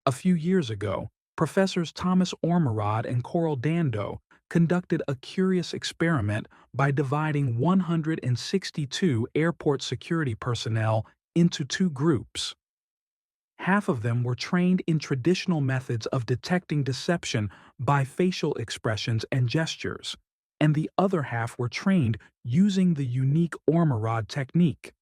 A few years ago, Professors Thomas Ormerod and Dando conducted a curious experiment by dividing 162 airport security personnel into two groups. Half of them were trained in traditional methods of detecting deception by facial expressions and gestures, and the other half were trained using the unique Ormerod technique.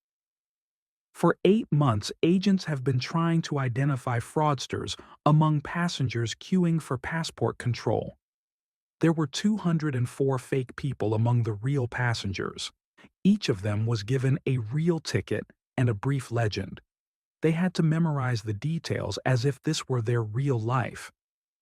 For 8 months, agents have been trying to identify fraudsters among passengers queuing for passport control. There were 204 fake people among the real passengers. Each of them was given a real ticket and a brief legend. They had to memorize the details as if this were their real life.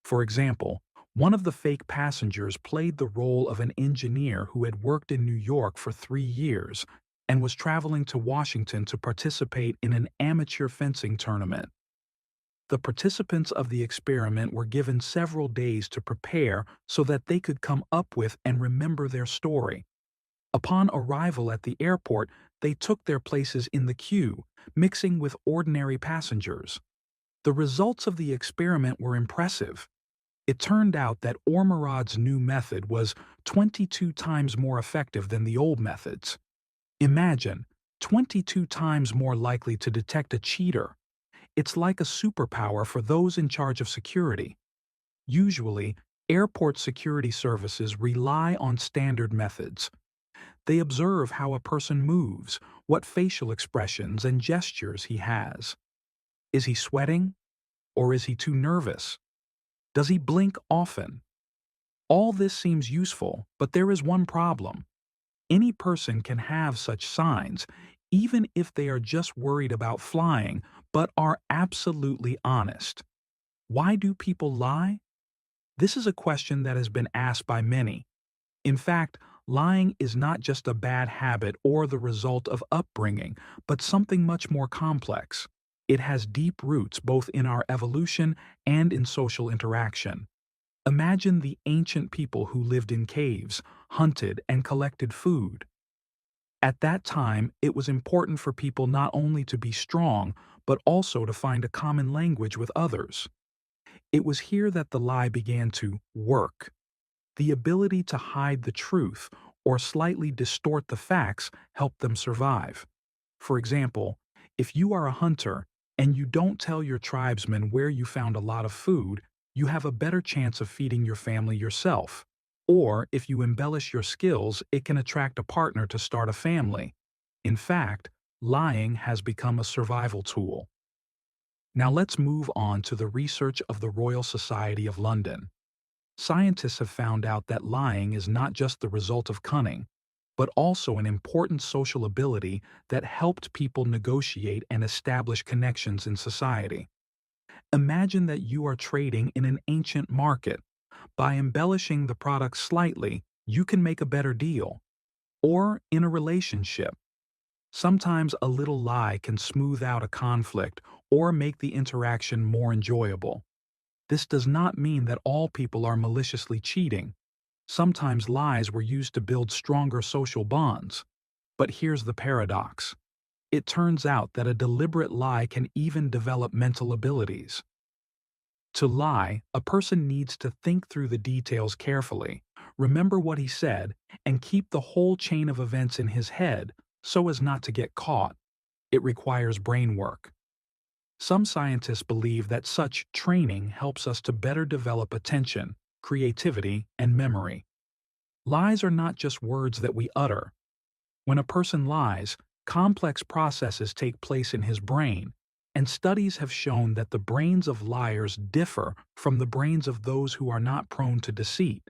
For example, one of the fake passengers played the role of an engineer who had worked in New York for 3 years and was traveling to Washington to participate in an amateur fencing tournament. The participants of the experiment were given several days to prepare so that they could come up with and remember their story. Upon arrival at the airport, they took their places in the queue, mixing with ordinary passengers. The results of the experiment were impressive. It turned out that Ormerod's new method was 22 times more effective than the old methods. Imagine, 22 times more likely to detect a cheater. It's like a superpower for those in charge of security. Usually, airport security services rely on standard methods. They observe how a person moves, what facial expressions and gestures he has. Is he sweating? Or is he too nervous? Does he blink often? All this seems useful, but there is one problem. Any person can have such signs, even if they are just worried about flying, but are absolutely honest. Why do people lie? This is a question that has been asked by many. In fact, lying is not just a bad habit or the result of upbringing, but something much more complex. It has deep roots both in our evolution and in social interaction. Imagine the ancient people who lived in caves, hunted, and collected food. At that time, it was important for people not only to be strong, but also to find a common language with others. It was here that the lie began to work. The ability to hide the truth or slightly distort the facts helped them survive. For example, if you are a hunter and you don't tell your tribesmen where you found a lot of food, you have a better chance of feeding your family yourself. Or if you embellish your skills, it can attract a partner to start a family. In fact, lying has become a survival tool. Now let's move on to the research of the Royal Society of London. Scientists have found out that lying is not just the result of cunning, but also an important social ability that helped people negotiate and establish connections in society. Imagine that you are trading in an ancient market. By embellishing the product slightly, you can make a better deal. Or in a relationship. Sometimes a little lie can smooth out a conflict or make the interaction more enjoyable. This does not mean that all people are maliciously cheating. Sometimes lies were used to build stronger social bonds. But here's the paradox. It turns out that a deliberate lie can even develop mental abilities. To lie, a person needs to think through the details carefully, remember what he said, and keep the whole chain of events in his head so as not to get caught. It requires brain work. Some scientists believe that such training helps us to better develop attention, creativity, and memory. Lies are not just words that we utter. When a person lies, complex processes take place in his brain, and studies have shown that the brains of liars differ from the brains of those who are not prone to deceit.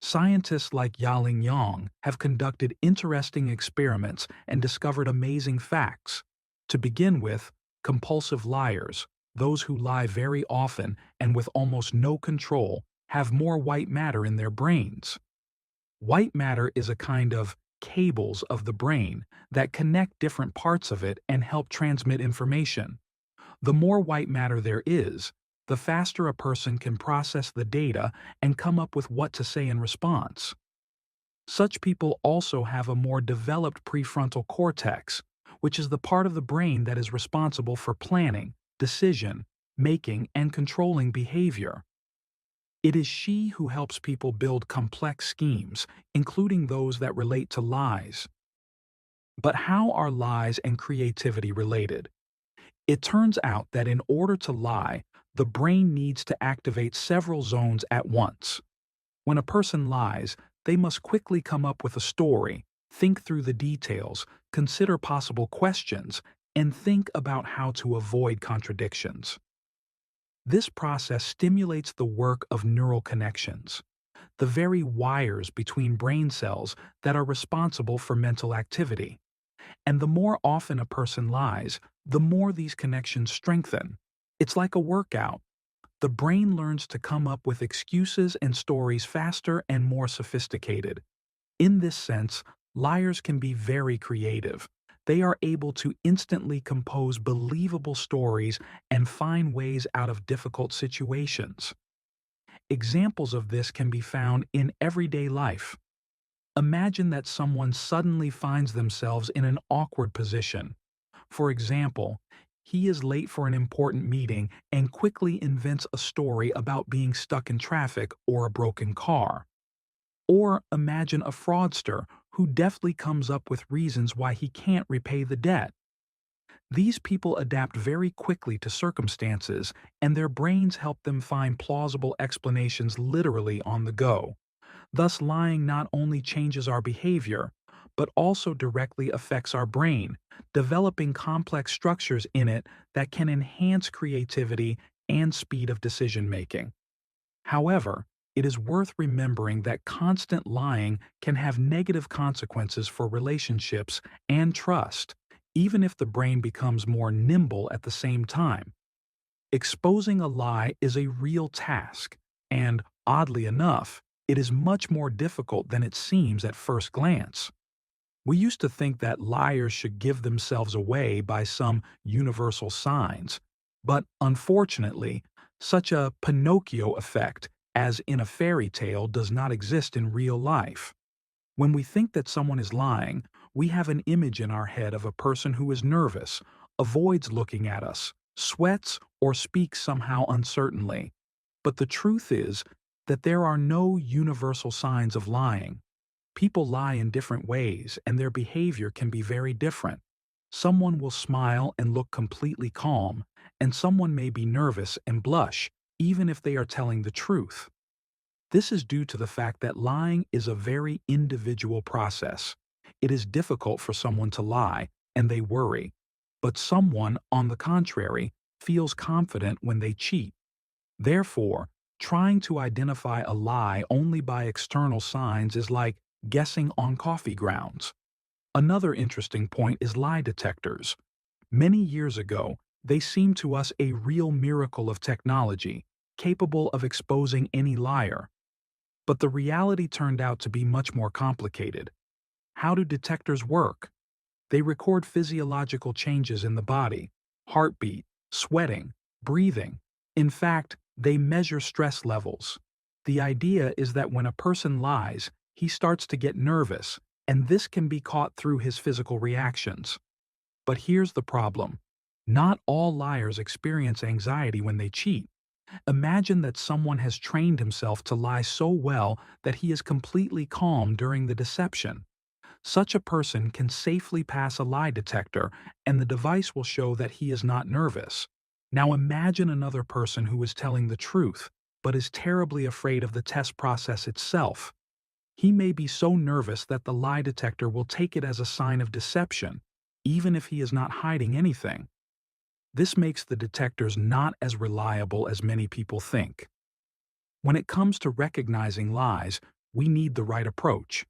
Scientists like Yaling Yang have conducted interesting experiments and discovered amazing facts. To begin with, compulsive liars, those who lie very often and with almost no control, have more white matter in their brains. White matter is a kind of cables of the brain that connect different parts of it and help transmit information. The more white matter there is, the faster a person can process the data and come up with what to say in response. Such people also have a more developed prefrontal cortex, which is the part of the brain that is responsible for planning, decision, making, and controlling behavior. It is she who helps people build complex schemes, including those that relate to lies. But how are lies and creativity related? It turns out that in order to lie, the brain needs to activate several zones at once. When a person lies, they must quickly come up with a story, think through the details, consider possible questions, and think about how to avoid contradictions. This process stimulates the work of neural connections, the very wires between brain cells that are responsible for mental activity. And the more often a person lies, the more these connections strengthen. It's like a workout. The brain learns to come up with excuses and stories faster and more sophisticated. In this sense, liars can be very creative. They are able to instantly compose believable stories and find ways out of difficult situations. Examples of this can be found in everyday life. Imagine that someone suddenly finds themselves in an awkward position. For example, he is late for an important meeting and quickly invents a story about being stuck in traffic or a broken car. Or imagine a fraudster who deftly comes up with reasons why he can't repay the debt. These people adapt very quickly to circumstances, and their brains help them find plausible explanations literally on the go. Thus, lying not only changes our behavior, but also directly affects our brain, developing complex structures in it that can enhance creativity and speed of decision making. However, it is worth remembering that constant lying can have negative consequences for relationships and trust, even if the brain becomes more nimble at the same time. Exposing a lie is a real task, and, oddly enough, it is much more difficult than it seems at first glance. We used to think that liars should give themselves away by some universal signs, but unfortunately, such a Pinocchio effect, as in a fairy tale, does not exist in real life. When we think that someone is lying, we have an image in our head of a person who is nervous, avoids looking at us, sweats, or speaks somehow uncertainly. But the truth is that there are no universal signs of lying. People lie in different ways, and their behavior can be very different. Someone will smile and look completely calm, and someone may be nervous and blush, even if they are telling the truth. This is due to the fact that lying is a very individual process. It is difficult for someone to lie, and they worry. But someone, on the contrary, feels confident when they cheat. Therefore, trying to identify a lie only by external signs is like guessing on coffee grounds. Another interesting point is lie detectors. Many years ago, they seemed to us a real miracle of technology, capable of exposing any liar. But the reality turned out to be much more complicated. How do detectors work? They record physiological changes in the body, heartbeat, sweating, breathing. In fact, they measure stress levels. The idea is that when a person lies, he starts to get nervous, and this can be caught through his physical reactions. But here's the problem. Not all liars experience anxiety when they cheat. Imagine that someone has trained himself to lie so well that he is completely calm during the deception. Such a person can safely pass a lie detector, and the device will show that he is not nervous. Now imagine another person who is telling the truth, but is terribly afraid of the test process itself. He may be so nervous that the lie detector will take it as a sign of deception, even if he is not hiding anything. This makes the detectors not as reliable as many people think. When it comes to recognizing lies, we need the right approach.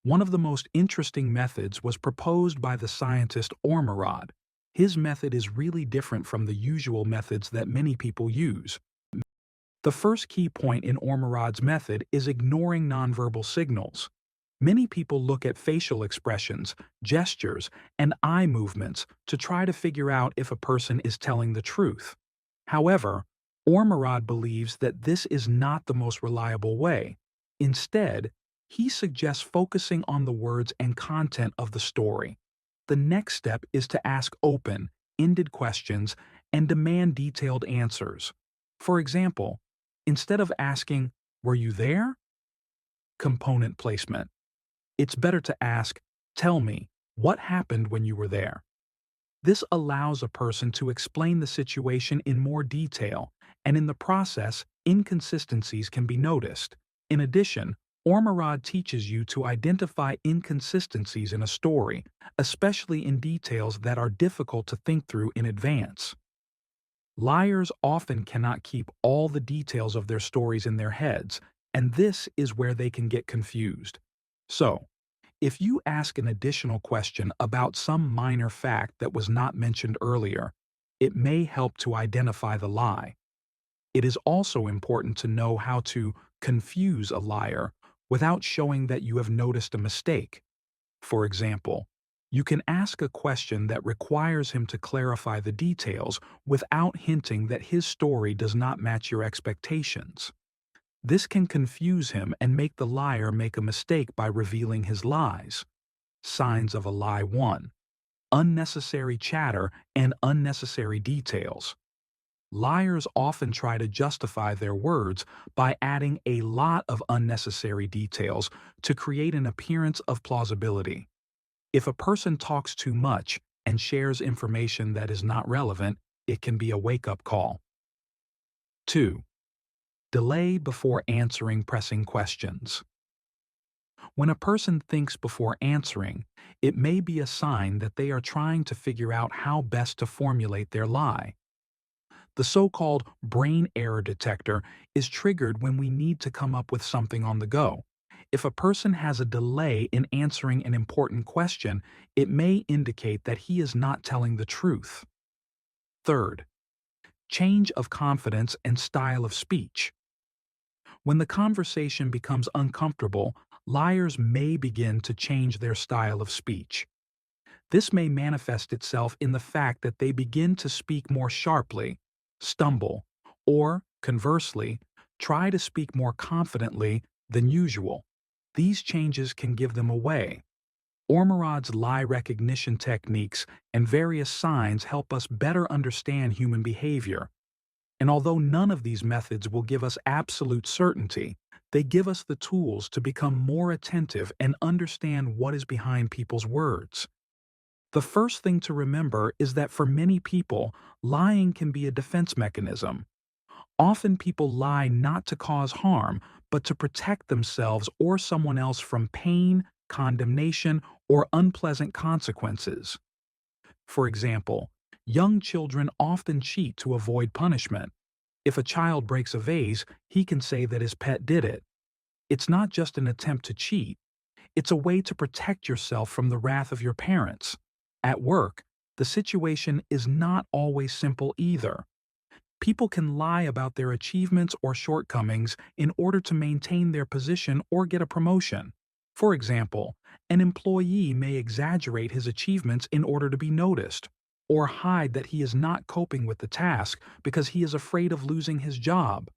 One of the most interesting methods was proposed by the scientist Ormerod. His method is really different from the usual methods that many people use. The first key point in Ormerod's method is ignoring nonverbal signals. Many people look at facial expressions, gestures, and eye movements to try to figure out if a person is telling the truth. However, Ormerod believes that this is not the most reliable way. Instead, he suggests focusing on the words and content of the story. The next step is to ask open, ended questions and demand detailed answers. For example, instead of asking, "Were you there?" Component placement. It's better to ask, "Tell me, what happened when you were there?" This allows a person to explain the situation in more detail, and in the process, inconsistencies can be noticed. In addition, Ormerod teaches you to identify inconsistencies in a story, especially in details that are difficult to think through in advance. Liars often cannot keep all the details of their stories in their heads, and this is where they can get confused. So, if you ask an additional question about some minor fact that was not mentioned earlier, it may help to identify the lie. It is also important to know how to confuse a liar without showing that you have noticed a mistake. For example, you can ask a question that requires him to clarify the details without hinting that his story does not match your expectations. This can confuse him and make the liar make a mistake by revealing his lies. Signs of a lie: 1. Unnecessary chatter and unnecessary details. Liars often try to justify their words by adding a lot of unnecessary details to create an appearance of plausibility. If a person talks too much and shares information that is not relevant, it can be a wake-up call. 2. Delay before answering pressing questions. When a person thinks before answering, it may be a sign that they are trying to figure out how best to formulate their lie. The so-called brain error detector is triggered when we need to come up with something on the go. If a person has a delay in answering an important question, it may indicate that he is not telling the truth. Third, change of confidence and style of speech. When the conversation becomes uncomfortable, liars may begin to change their style of speech. This may manifest itself in the fact that they begin to speak more sharply, stumble, or, conversely, try to speak more confidently than usual. These changes can give them away. Ormerod's lie recognition techniques and various signs help us better understand human behavior. And although none of these methods will give us absolute certainty, they give us the tools to become more attentive and understand what is behind people's words. The first thing to remember is that for many people, lying can be a defense mechanism. Often people lie not to cause harm, but to protect themselves or someone else from pain, condemnation, or unpleasant consequences. For example, young children often cheat to avoid punishment. If a child breaks a vase, he can say that his pet did it. It's not just an attempt to cheat, it's a way to protect yourself from the wrath of your parents. At work, the situation is not always simple either. People can lie about their achievements or shortcomings in order to maintain their position or get a promotion. For example, an employee may exaggerate his achievements in order to be noticed, or hide that he is not coping with the task because he is afraid of losing his job.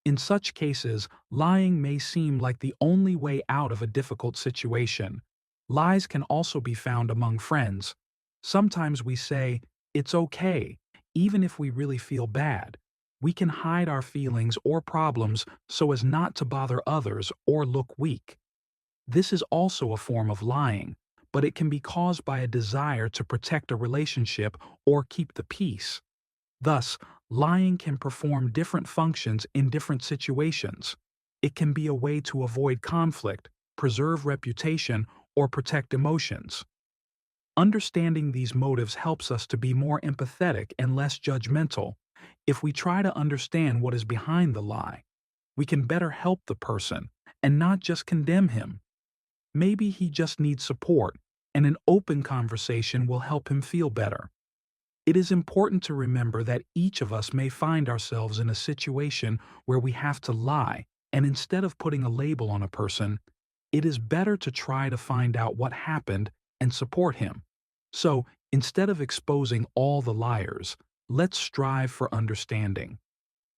In such cases, lying may seem like the only way out of a difficult situation. Lies can also be found among friends. Sometimes we say, "It's okay," even if we really feel bad. We can hide our feelings or problems so as not to bother others or look weak. This is also a form of lying, but it can be caused by a desire to protect a relationship or keep the peace. Thus, lying can perform different functions in different situations. It can be a way to avoid conflict, preserve reputation, or protect emotions. Understanding these motives helps us to be more empathetic and less judgmental. If we try to understand what is behind the lie, we can better help the person and not just condemn him. Maybe he just needs support, and an open conversation will help him feel better. It is important to remember that each of us may find ourselves in a situation where we have to lie, and instead of putting a label on a person, it is better to try to find out what happened and support him. So, instead of exposing all the liars, let's strive for understanding.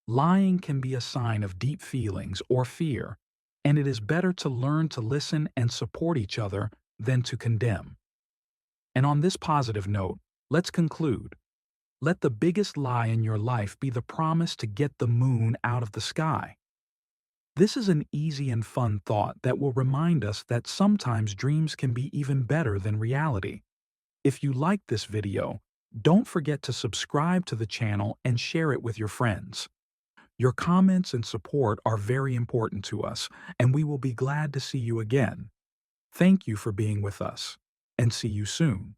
Lying can be a sign of deep feelings or fear, and it is better to learn to listen and support each other than to condemn. And on this positive note, let's conclude. Let the biggest lie in your life be the promise to get the moon out of the sky. This is an easy and fun thought that will remind us that sometimes dreams can be even better than reality. If you like this video, don't forget to subscribe to the channel and share it with your friends. Your comments and support are very important to us, and we will be glad to see you again. Thank you for being with us, and see you soon.